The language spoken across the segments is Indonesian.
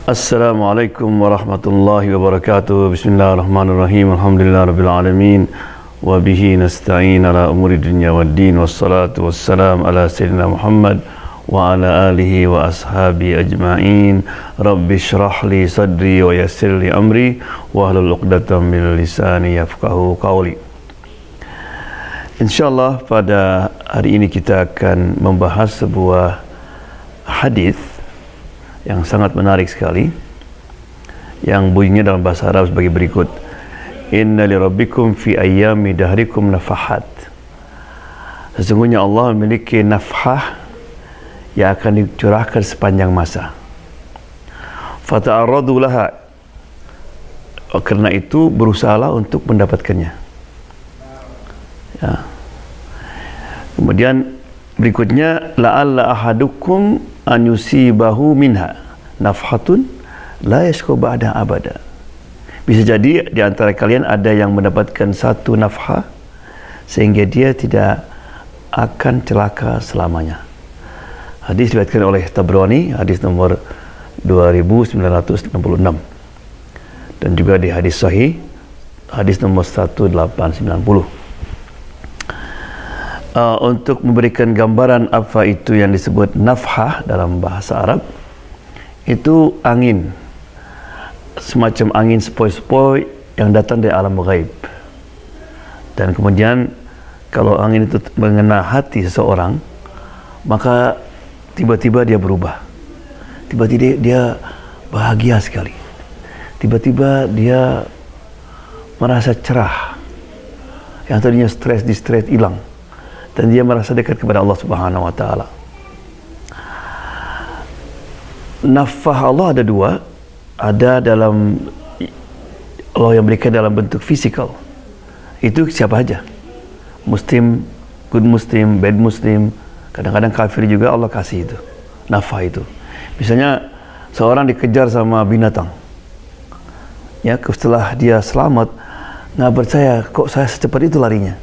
Assalamualaikum warahmatullahi wabarakatuh. Bismillahirrahmanirrahim. Alhamdulillahirabbil alamin. Wa bihi nasta'in ala umuri dunya waddin. Wassalatu wassalam ala sayyidina Muhammad wa ala alihi wa ashabi ajma'in. Rabbi shrah li sadri wa yassir li amri wa hlul 'uqdatam min lisani yafqahu qawli. Insyaallah pada hari ini kita akan membahas sebuah hadis yang sangat menarik sekali, yang bunyinya dalam bahasa Arab sebagai berikut: Inna li rabbikum fi ayyami dahrikum nafahat. Sesungguhnya Allah memiliki nafhah yang akan dicurahkan sepanjang masa. Fata'arradu laha, karena itu berusahalah untuk mendapatkannya. Ya. Kemudian berikutnya, la'alla ahadukum an yusibahu minha nafhatun la yashku ba'da abada. Bisa jadi di antara kalian ada yang mendapatkan satu nafhah sehingga dia tidak akan celaka selamanya. Hadis diriwayatkan oleh Tabrani, hadis nomor 2966, dan juga di hadis sahih, hadis nomor 1890. Untuk memberikan gambaran apa itu yang disebut nafhah dalam bahasa Arab, itu angin, semacam angin sepoi-sepoi yang datang dari alam ghaib. Dan kemudian kalau angin itu mengena hati seseorang, maka tiba-tiba dia berubah. Tiba-tiba dia bahagia sekali. Tiba-tiba dia merasa cerah. Yang tadinya stres, hilang. Dan dia merasa dekat kepada Allah Subhanahu wa taala. Nafhah Allah ada dua. Ada dalam Allah yang berikan dalam bentuk fisikal. Itu siapa aja. Muslim, good Muslim, bad Muslim, kadang-kadang kafir juga Allah kasih itu. Nafhah itu. Misalnya seorang dikejar sama binatang. Ya, setelah dia selamat, nggak percaya kok saya secepat itu larinya.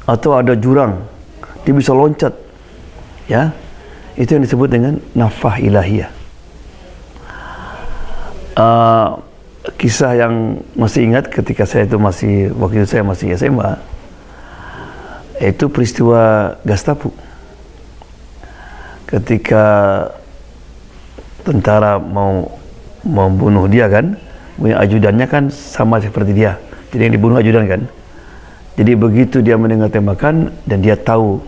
Atau ada jurang, dia bisa loncat, ya, itu yang disebut dengan nafhah ilahiyah. Kisah yang masih ingat ketika saya itu waktu itu saya masih SMA, itu peristiwa Gestapo. Ketika tentara mau membunuh dia kan, ajudannya kan sama seperti dia, jadi yang dibunuh ajudan kan. Jadi begitu dia mendengar tembakan dan dia tahu,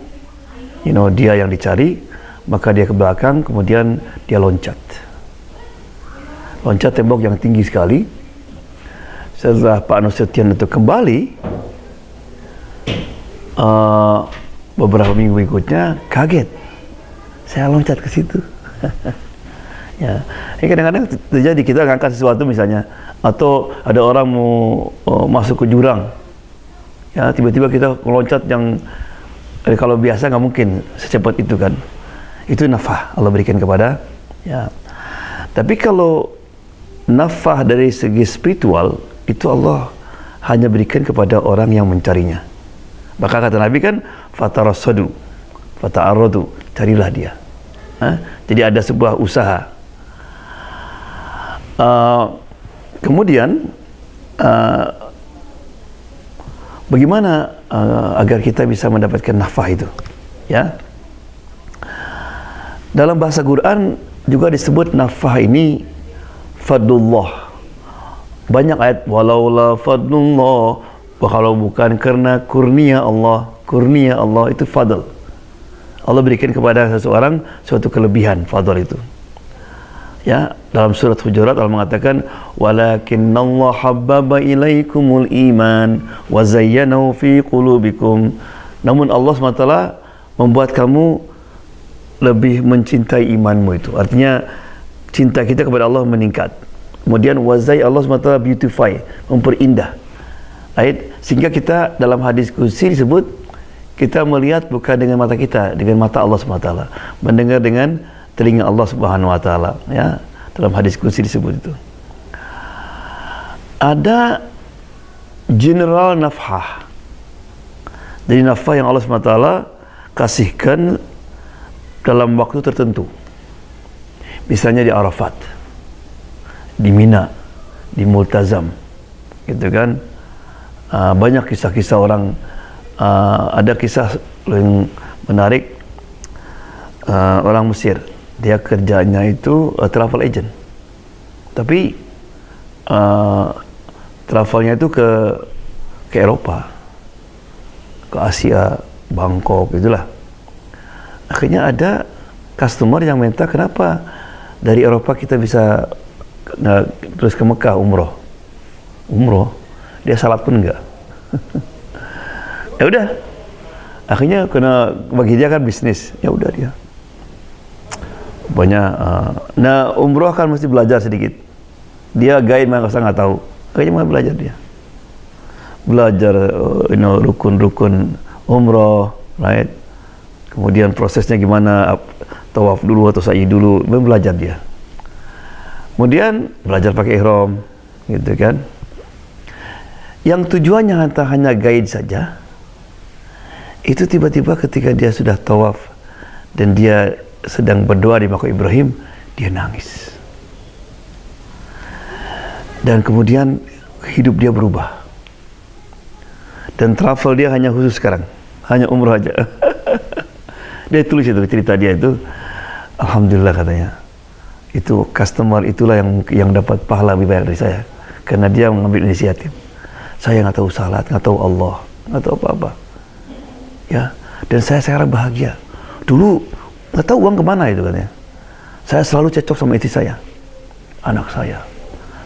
dia yang dicari, maka dia ke belakang, kemudian dia loncat tembok yang tinggi sekali. Setelah Pak Nasution itu kembali, beberapa minggu berikutnya kaget, saya loncat ke situ. Ya, ini kadang-kadang terjadi, kita ngangkat sesuatu misalnya, atau ada orang mau masuk ke jurang. Ya, tiba-tiba kita meloncat yang kalau biasa nggak mungkin secepat itu kan. Itu nafhah Allah berikan kepada, ya. Tapi kalau nafhah dari segi spiritual, itu Allah hanya berikan kepada orang yang mencarinya. Maka kata Nabi kan, fatarassadu, fata'arradu, carilah dia. Jadi ada sebuah usaha. Kemudian bagaimana agar kita bisa mendapatkan nafhah itu? Ya. Dalam bahasa Quran juga disebut nafhah ini fadlullah. Banyak ayat, walaula fadlullah, kalau bukan karena kurnia Allah itu fadl. Allah berikan kepada seseorang suatu kelebihan, fadl itu. Ya, dalam surat Hujurat Allah mengatakan, walakinnallaha habbaba ilaikumul iman wa zayyanahu fi qulubikum. Namun Allah SWT membuat kamu lebih mencintai imanmu itu. Artinya cinta kita kepada Allah meningkat. Kemudian wazai, Allah SWT beautify, memperindah. Sehingga kita dalam hadis qudsi disebut, kita melihat bukan dengan mata kita, dengan mata Allah SWT. Mendengar dengan telinga Allah Subhanahu wa taala, ya. Dalam hadis qudsi disebut itu. Ada general nafhah. Jadi nafhah yang Allah Subhanahu wa taala kasihkan dalam waktu tertentu. Misalnya di Arafat. di Mina, di Multazam, gitu kan. Banyak kisah-kisah orang. Ada kisah yang menarik, orang Mesir, dia kerjanya itu travel agent, tapi travelnya itu ke Eropa, ke Asia, Bangkok, itulah. Akhirnya ada customer yang minta, kenapa dari Eropa kita bisa terus ke Mekah umroh, dia salat pun enggak. Ya udah, akhirnya kena bagi dia kan bisnis, ya udah dia banyak. Nah, umroh kan mesti belajar sedikit, dia guide masa nggak tahu, akhirnya mau belajar dia, belajar rukun-rukun umroh, right? Kemudian prosesnya gimana, tawaf dulu atau sa'i dulu, belajar dia. Kemudian belajar pakai ihram, gitu kan. Yang tujuannya hanya guide saja, itu tiba-tiba ketika dia sudah tawaf dan dia sedang berdoa di makam Ibrahim, dia nangis. Dan kemudian hidup dia berubah. Dan travel dia hanya khusus sekarang, hanya umroh aja. Dia tulis itu, cerita dia itu, alhamdulillah katanya, itu customer itulah yang dapat pahala lebih banyak dari saya, karena dia mengambil inisiatif. Saya nggak tahu salat, nggak tahu Allah, nggak tahu apa-apa, ya. Dan saya sekarang bahagia. Dulu nggak tahu uang kemana itu katanya. Saya selalu cocok sama istri saya, anak saya.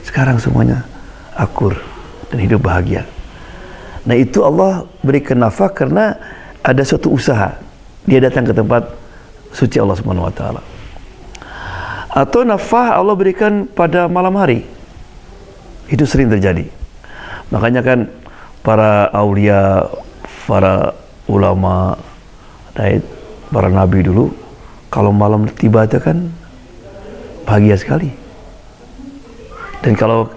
Sekarang semuanya akur dan hidup bahagia. Nah, itu Allah berikan nafah karena ada suatu usaha. Dia datang ke tempat suci Allah Subhanahu wa taala. Atau nafah Allah berikan pada malam hari. Itu sering terjadi. Makanya kan para aulia, para ulama, para nabi dulu, kalau malam tiba itu kan bahagia sekali. Dan kalau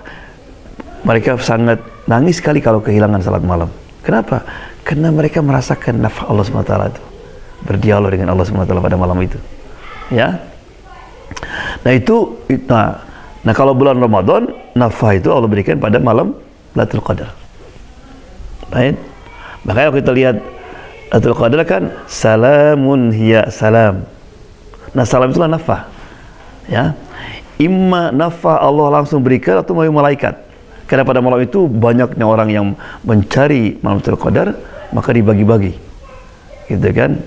mereka sangat nangis sekali kalau kehilangan salat malam. Kenapa? Karena mereka merasakan nafah Allah SWT itu, berdialog dengan Allah SWT pada malam itu, ya. Nah itu, nah kalau bulan Ramadan, nafah itu Allah berikan pada malam Lailatul Qadar. Baik. Makanya kalau kita lihat Lailatul Qadar kan salamun hiya salam. Nah, salam itulah nafah, ya. Imma nafah Allah langsung berikan atau melalui malaikat. Karena pada malam itu banyaknya orang yang mencari malam Lailatul Qadar, maka dibagi-bagi, gitu kan.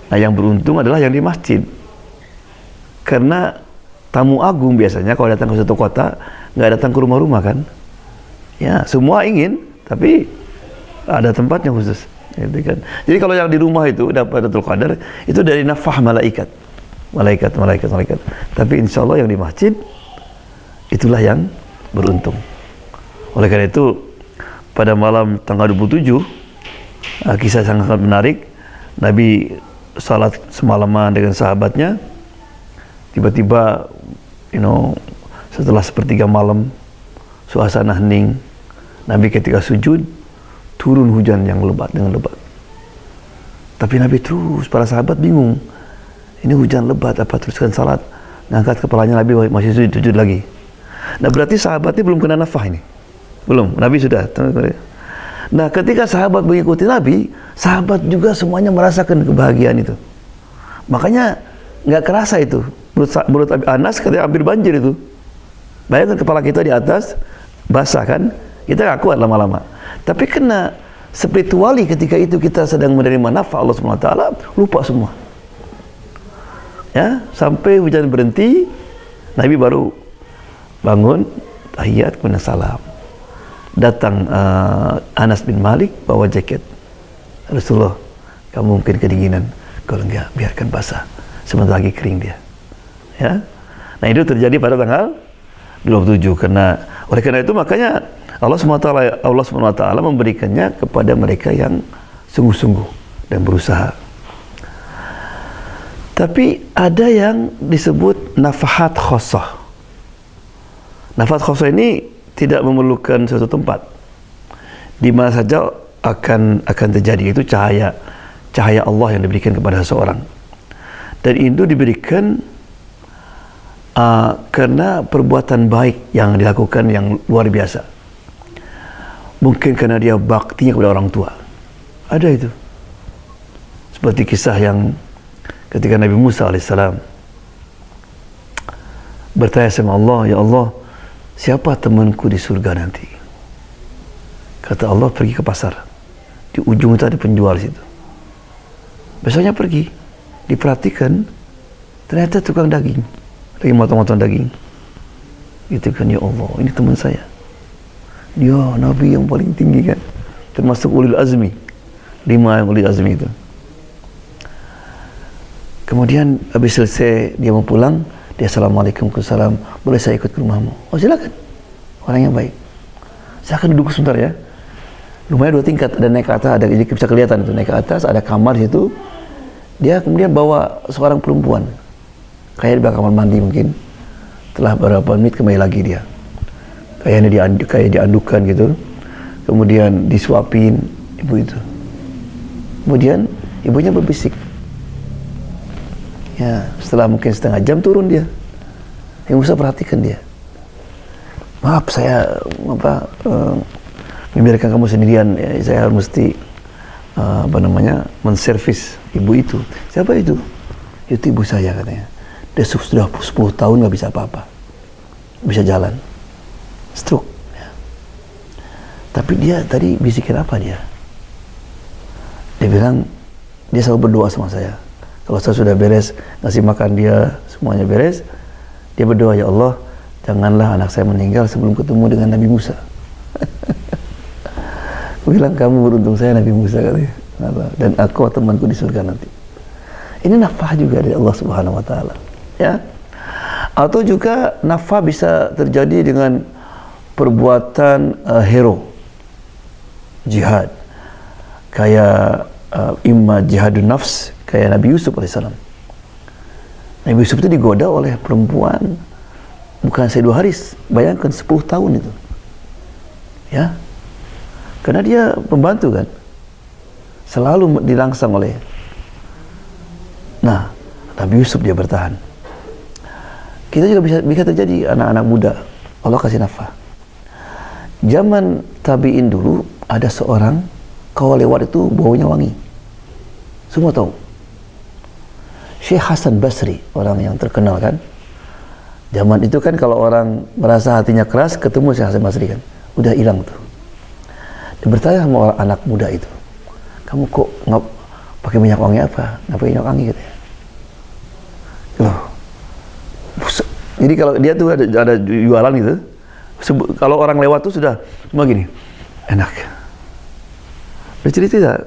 Nah, yang beruntung adalah yang di masjid, karena tamu agung biasanya kalau datang ke suatu kota nggak datang ke rumah-rumah kan, ya. Semua ingin, tapi ada tempatnya khusus, gitu kan. Jadi kalau yang di rumah itu dapat Lailatul Qadar itu dari nafah malaikat. Tapi insya Allah yang di masjid itulah yang beruntung. Oleh karena itu pada malam tanggal 27, kisah sangat menarik. Nabi salat semalaman dengan sahabatnya. Tiba-tiba, setelah sepertiga malam, suasana hening. Nabi ketika sujud turun hujan yang lebat dengan lebat. Tapi Nabi terus, para sahabat bingung. Ini hujan lebat, apa teruskan salat? Ngangkat kepalanya, Nabi masih sujud lagi. Nah, berarti sahabatnya belum kena nafah ini. Belum, Nabi sudah. Nah, ketika sahabat mengikuti Nabi, sahabat juga semuanya merasakan kebahagiaan itu. Makanya nggak kerasa itu. Menurut Anas, ketika hampir banjir itu. Bayangkan kepala kita di atas, basah kan? Kita nggak kuat lama-lama. Tapi kena spirituali ketika itu kita sedang menerima nafah Allah SWT, lupa semua. Ya, sampai hujan berhenti, Nabi baru bangun, tahiyat, kemudian salam. Datang Anas bin Malik bawa jaket. Rasulullah, kamu mungkin kedinginan. Kalau enggak, biarkan basah. Sebentar lagi kering dia. Ya. Nah, itu terjadi pada tanggal 27. Oleh karena itu makanya Allah SWT memberikannya kepada mereka yang sungguh-sungguh dan berusaha. Tapi ada yang disebut nafahat khosoh. Nafahat khosoh ini tidak memerlukan suatu tempat, di mana saja akan terjadi. Itu cahaya Allah yang diberikan kepada seseorang, dan itu diberikan karena perbuatan baik yang dilakukan yang luar biasa. Mungkin karena dia baktinya kepada orang tua. Ada itu. Seperti kisah yang ketika Nabi Musa alaihissalam bertanya sama Allah, ya Allah, siapa temanku di surga nanti? Kata Allah, pergi ke pasar. Di ujung itu ada penjual situ. Besoknya pergi, diperhatikan, ternyata tukang daging, lagi motong-motong daging. Gitu kan, ya Allah, ini teman saya. Dia Nabi yang paling tinggi kan, termasuk ulil azmi, 5 yang ulil azmi itu. Kemudian habis selesai dia mau pulang, dia assalamualaikum, salam, boleh saya ikut ke rumahmu? Oh silakan, orang yang baik. Saya akan duduk sebentar ya. Rumahnya 2 tingkat, ada naik ke atas, ada, jadi bisa kelihatan itu naik ke atas, ada kamar situ. Dia kemudian bawa seorang perempuan, kayak di belakang kamar mandi mungkin. Setelah beberapa menit kembali lagi dia, kayak diandukan gitu. Kemudian disuapin ibu itu. Kemudian ibunya berbisik. Ya, setelah mungkin setengah jam turun dia. Yang Musa perhatikan dia. Maaf, saya membiarkan kamu sendirian. Ya, saya mesti menservis ibu itu. Siapa itu? Itu ibu saya katanya. Dia sudah 10 tahun nggak bisa apa-apa, bisa jalan, stroke. Ya. Tapi dia tadi bisikin apa dia? Dia bilang dia selalu berdoa sama saya. Kalau saya sudah beres ngasih makan dia, semuanya beres, dia berdoa, ya Allah, janganlah anak saya meninggal sebelum ketemu dengan Nabi Musa. Aku bilang, kamu beruntung, saya Nabi Musa katanya. Dan aku temanku di surga nanti. Ini nafah juga dari Allah Subhanahu wa taala, ya. Atau juga nafah bisa terjadi dengan perbuatan hero jihad, kayak imma jihadun nafs, kayak Nabi Yusuf alaihissalam. Nabi Yusuf itu digoda oleh perempuan bukan 2 hari, bayangkan 10 tahun itu, ya, karena dia pembantu kan, selalu dirangsang oleh. Nah, Nabi Yusuf dia bertahan. Kita juga bisa terjadi anak-anak muda, Allah kasih nafah. Zaman tabi'in dulu ada seorang, kalau lewat itu baunya wangi, semua tahu. Syekh Hasan Basri, orang yang terkenal kan. Zaman itu kan kalau orang merasa hatinya keras, ketemu Syekh Hasan Basri kan, udah hilang tuh. Dia bertanya sama orang anak muda itu, kamu kok nggak pakai minyak wangi apa? Nggak pakai minyak wangi gitu ya? Loh. Jadi kalau dia tuh ada jualan gitu, kalau orang lewat tuh sudah semua gini, enak. Bercerita,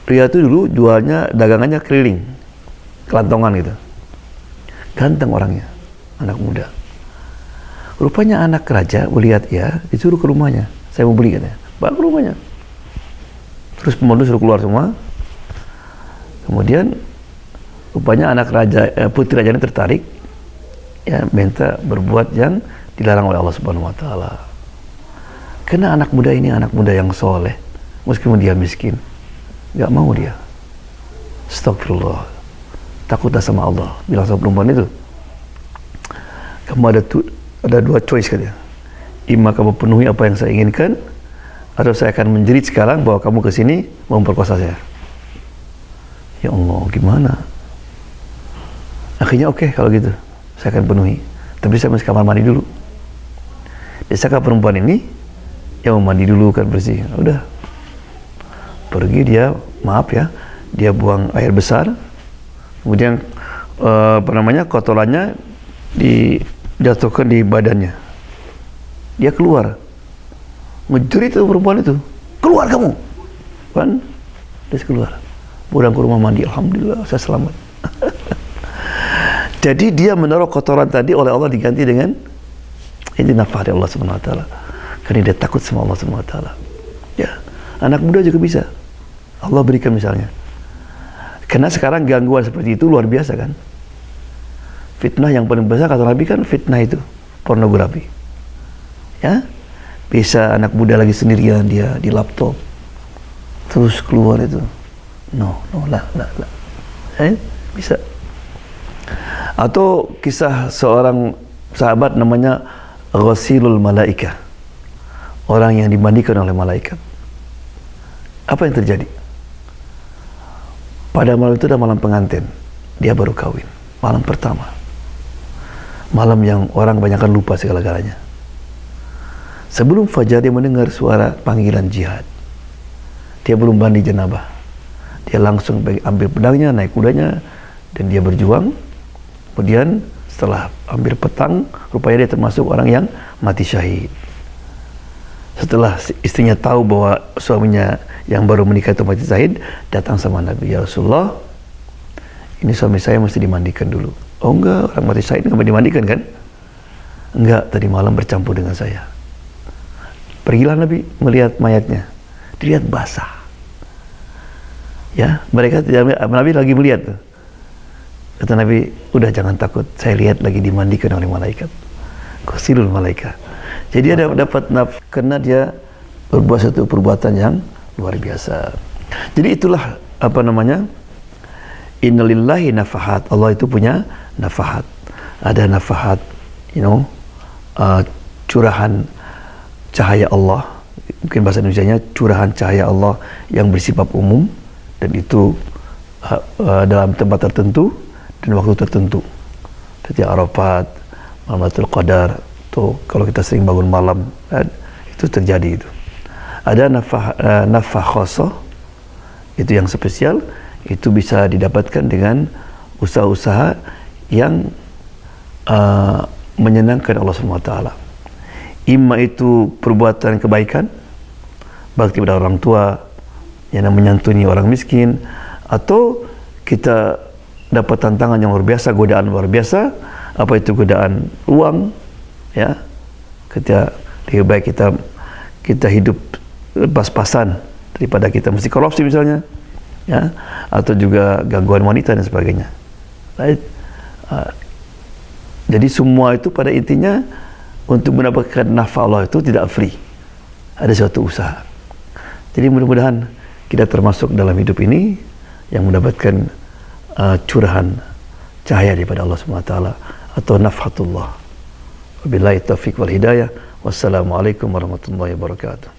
pria itu dulu jualnya, dagangannya keliling, kelantongan gitu. Ganteng orangnya, anak muda. Rupanya anak raja, melihat ya, disuruh ke rumahnya. Saya mau beli katanya, bawa ke rumahnya. Terus pembantu suruh keluar semua. Kemudian rupanya anak raja, putri raja ini tertarik, ya, minta berbuat yang dilarang oleh Allah Subhanahu wa taala. Karena anak muda ini anak muda yang soleh, meskipun dia miskin, nggak mau dia. Astagfirullah, takutlah sama Allah. Bilang sama perempuan itu, kamu ada 2 choice katanya. Ima kamu penuhi apa yang saya inginkan, atau saya akan menjerit sekarang bahwa kamu ke sini memperkosa saya. Ya Allah, gimana? Akhirnya oke, kalau gitu saya akan penuhi, tapi saya mesti kamar mandi dulu. Biasanya perempuan ini yang mau mandi dulu kan, bersih. Udah pergi dia, maaf ya, dia buang air besar, kemudian kotorannya dijatuhkan di badannya. Dia keluar, ngejerit itu perempuan itu, keluar kamu kan. Dia keluar, pulang ke rumah mandi, alhamdulillah saya selamat. Jadi dia menaruh kotoran tadi, oleh Allah diganti dengan ini nafah dari Allah Subhanahu wa taala, karena dia takut sama Allah Subhanahu wa taala. Ya, anak muda juga bisa Allah berikan misalnya. Karena sekarang gangguan seperti itu luar biasa kan. Fitnah yang paling besar kata Nabi kan, fitnah itu pornografi. Ya, bisa anak muda lagi sendirian dia di laptop, terus keluar itu, lah, bisa. Atau kisah seorang sahabat namanya Ghasilul Malaikah, orang yang dimandikan oleh malaikat. Apa yang terjadi? Pada malam itu adalah malam pengantin, dia baru kawin, malam pertama, malam yang orang kebanyakan lupa segala-galanya. Sebelum fajar dia mendengar suara panggilan jihad. Dia belum mandi janabah, dia langsung ambil pedangnya, naik kudanya, dan dia berjuang. Kemudian setelah hampir petang, rupanya dia termasuk orang yang mati syahid. Setelah istrinya tahu bahwa suaminya yang baru menikah itu mati syahid, datang sama Nabi, ya Rasulullah, ini suami saya mesti dimandikan dulu. Oh enggak, orang mati syahid nggak dimandikan kan? Enggak, tadi malam bercampur dengan saya. Pergilah Nabi melihat mayatnya, dilihat basah. Ya, mereka tidak, Nabi lagi melihat tuh. Kata Nabi, udah jangan takut, saya lihat lagi dimandikan oleh malaikat. Ghasilul Malaikah. Jadi dia dapat karena dia berbuat satu perbuatan yang luar biasa. Jadi itulah apa namanya? Innalillahi nafahat. Allah itu punya nafahat. Ada nafahat, curahan cahaya Allah. Mungkin bahasa Indonesianya curahan cahaya Allah yang bersifat umum, dan itu dalam tempat tertentu dan waktu tertentu. Jadi Arafat, Lailatul Qadar, tuh kalau kita sering bangun malam, itu terjadi itu. Ada nafah khosoh, itu yang spesial, itu bisa didapatkan dengan usaha-usaha yang menyenangkan Allah SWT. Imma itu perbuatan kebaikan, bakti pada orang tua, yang menyantuni orang miskin, atau kita dapat tantangan yang luar biasa, godaan luar biasa. Apa itu godaan? Uang, ya. Ketika lebih baik kita hidup pas-pasan daripada kita mesti korupsi misalnya, ya, atau juga gangguan wanita dan sebagainya. Right? Jadi semua itu pada intinya untuk mendapatkan nafkah Allah itu tidak free, ada suatu usaha. Jadi mudah-mudahan kita termasuk dalam hidup ini yang mendapatkan curahan cahaya daripada Allah SWT atau nafhatullah. Wabillahi taufiq wal hidayah. Wassalamualaikum warahmatullahi wabarakatuh.